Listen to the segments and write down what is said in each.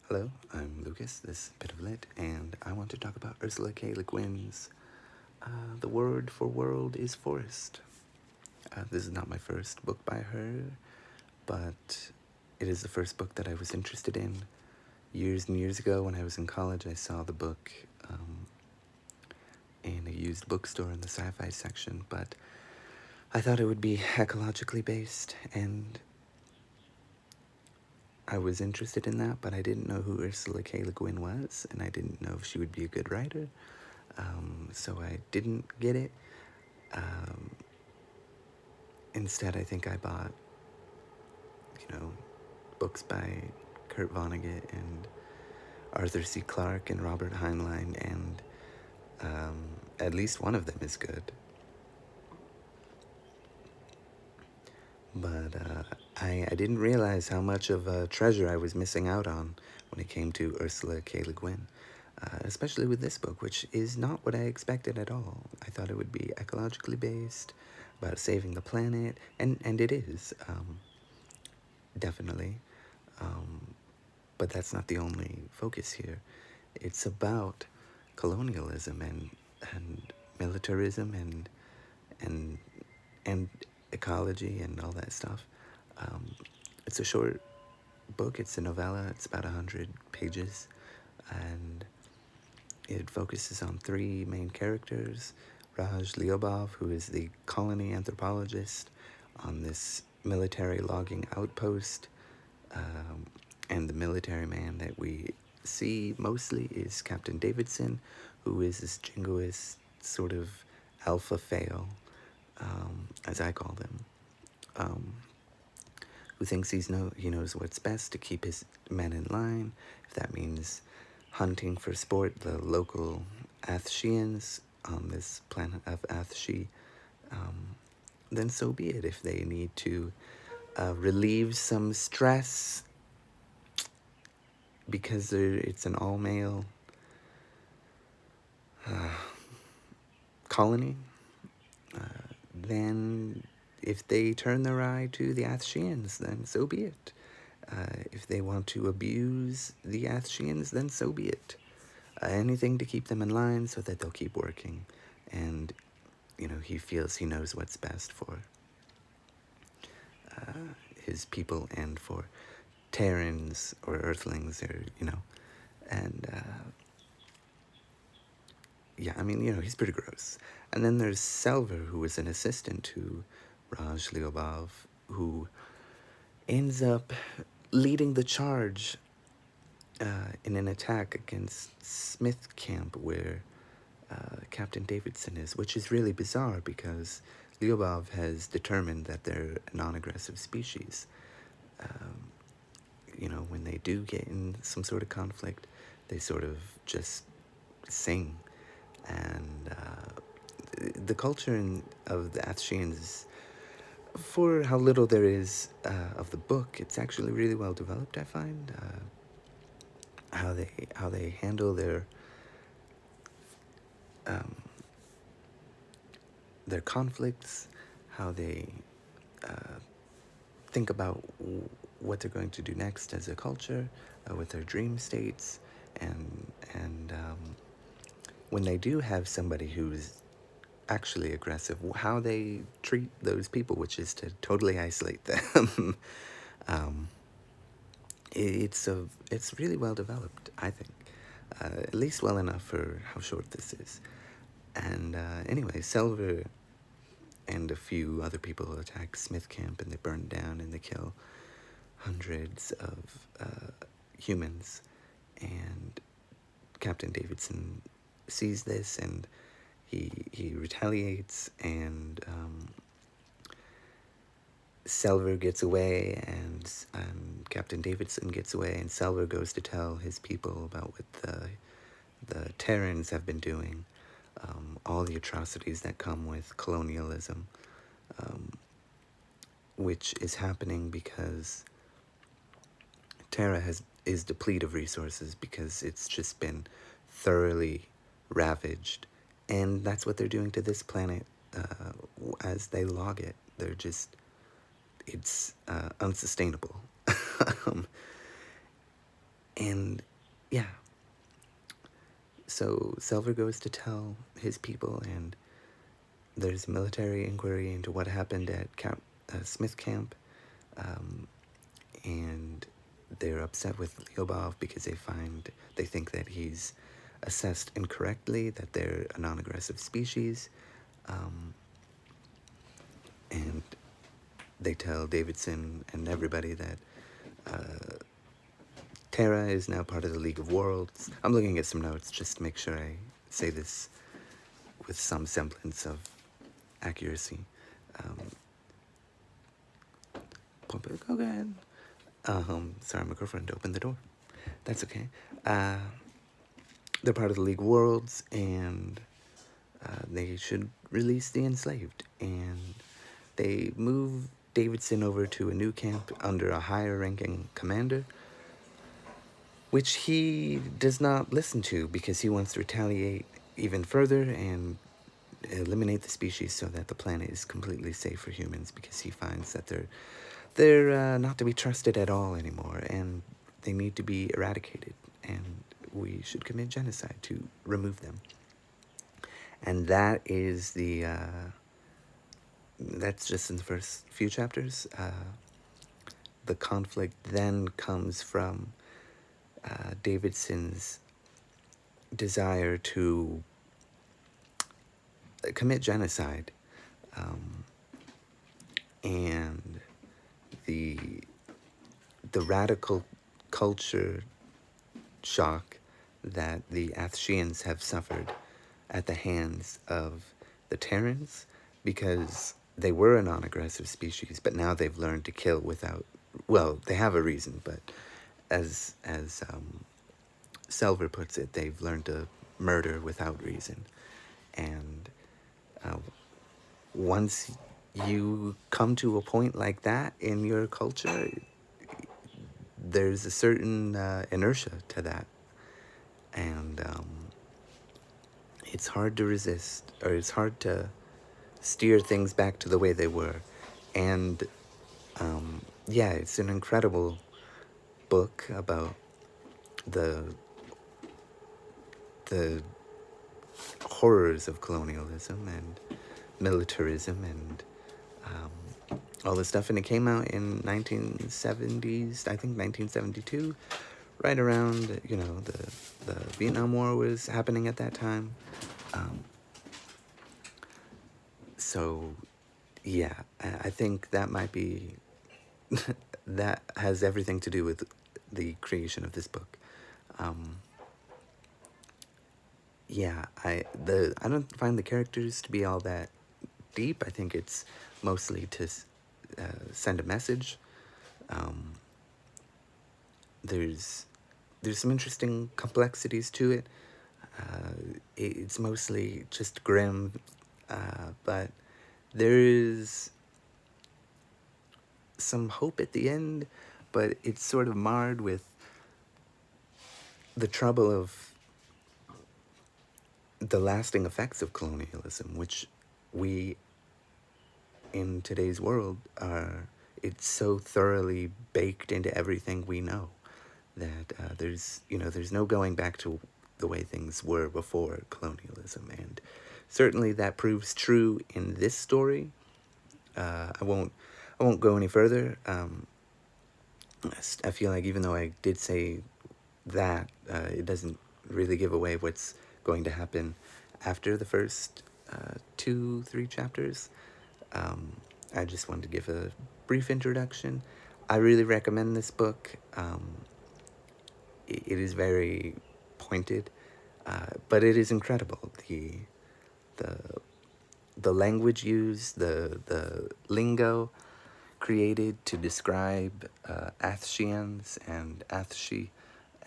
Hello, I'm Lucas, this is Bit of Lit, and I want to talk about Ursula K. Le Guin's The Word for World is Forest. This is not my first book by her, but it is the first book that I was interested in. Years and years ago, when I was in college, I saw the book in a used bookstore in the sci-fi section, but I thought it would be ecologically based, and I was interested in that, but I didn't know who Ursula K. Le Guin was, and I didn't know if she would be a good writer. So I didn't get it. Instead, I think I bought, books by Kurt Vonnegut and Arthur C. Clarke and Robert Heinlein, and at least one of them is good. But I didn't realize how much of a treasure I was missing out on when it came to Ursula K. Le Guin. Especially with this book, which is not what I expected at all. I thought it would be ecologically based, about saving the planet, and it is, definitely. But that's not the only focus here. It's about colonialism and militarism and and ecology and all that stuff. It's a short book. It's a novella. It's about 100 pages, and it focuses on three main characters. Raj Leobov, who is the colony anthropologist on this military logging outpost, and the military man that we see mostly is Captain Davidson, who is this jingoist sort of alpha fail, as I call them, who thinks he knows what's best to keep his men in line. If that means hunting for sport the local Athsheans on this planet of Athshe, then so be it. If they need to relieve some stress because it's an all-male colony, then if they turn their eye to the Athsheans, then so be it. If they want to abuse the Athsheans, then so be it. Anything to keep them in line so that they'll keep working. And, he feels he knows what's best for his people and for Terrans or Earthlings, or, and, he's pretty gross. And then there's Selver, who is an assistant to Raj Leobov, who ends up leading the charge in an attack against Smith Camp, where Captain Davidson is, which is really bizarre because Leobov has determined that they're a non-aggressive species. When they do get in some sort of conflict, they sort of just sing. And the culture of the Athsheans, for how little there is of the book, it's actually really well developed, I find. How they handle their conflicts, how they think about what they're going to do next as a culture, with their dream states, and when they do have somebody who's actually aggressive, how they treat those people, which is to totally isolate them. It's really well developed, I think, at least well enough for how short this is. And anyway, Selver and a few other people attack Smith Camp, and they burn it down, and they kill hundreds of humans. And Captain Davidson sees this, and he retaliates, and Selver gets away, and Captain Davidson gets away, and Selver goes to tell his people about what the Terrans have been doing, all the atrocities that come with colonialism, which is happening because Terra is depleted of resources because it's just been thoroughly ravaged, and that's what they're doing to this planet as they log it. It's unsustainable. And yeah, so Silver goes to tell his people, and there's a military inquiry into what happened at Smith Camp, um, and they're upset with Lyubov because they think that he's assessed incorrectly, that they're a non-aggressive species, um, and they tell Davidson and everybody that Terra is now part of the League of Worlds. I'm looking at some notes just to make sure I say this with some semblance of accuracy. Go ahead. Sorry, my girlfriend opened the door. That's okay. They're part of the League of Worlds, and they should release the enslaved. And they move Davidson over to a new camp under a higher-ranking commander, which he does not listen to because he wants to retaliate even further and eliminate the species so that the planet is completely safe for humans, because he finds that they're not to be trusted at all anymore, and they need to be eradicated, and we should commit genocide to remove them. And that is that's just in the first few chapters. The conflict then comes from Davidson's desire to commit genocide, and the radical culture shock that the Athsheans have suffered at the hands of the Terrans, because they were a non-aggressive species, but now they've learned to kill without, well, they have a reason, but as Selver puts it, they've learned to murder without reason. And once you come to a point like that in your culture, there's a certain inertia to that. And it's hard to resist, or it's hard to steer things back to the way they were. And yeah, it's an incredible book about the horrors of colonialism and militarism and all this stuff. And it came out in 1970s, I think 1972, right around, you know, the Vietnam War was happening at that time. So yeah, I think that might be that has everything to do with the creation of this book. Yeah, I don't find the characters to be all that deep. I think it's mostly to send a message. There's some interesting complexities to it. It's mostly just grim, but there is some hope at the end, but it's sort of marred with the trouble of the lasting effects of colonialism, which we in today's world it's so thoroughly baked into everything we know that there's no going back to the way things were before colonialism. And certainly that proves true in this story. I won't go any further. I feel like even though I did say that, it doesn't really give away what's going to happen after the first 2-3 chapters. I just wanted to give a brief introduction. I really recommend this book. It is very pointed, but it is incredible. The language used, the lingo created to describe Athsheans and Athshi,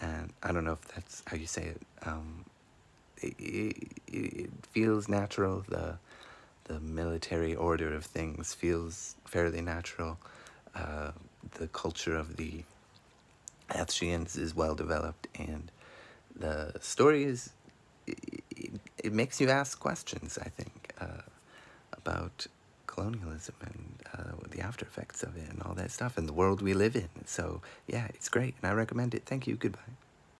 and I don't know if that's how you say it. It feels natural. The military order of things feels fairly natural. The culture of the Athsheans is well developed, and the story is, it makes you ask questions, I think, about colonialism and the after effects of it and all that stuff and the world we live in. So yeah, it's great and I recommend it. Thank you. Goodbye.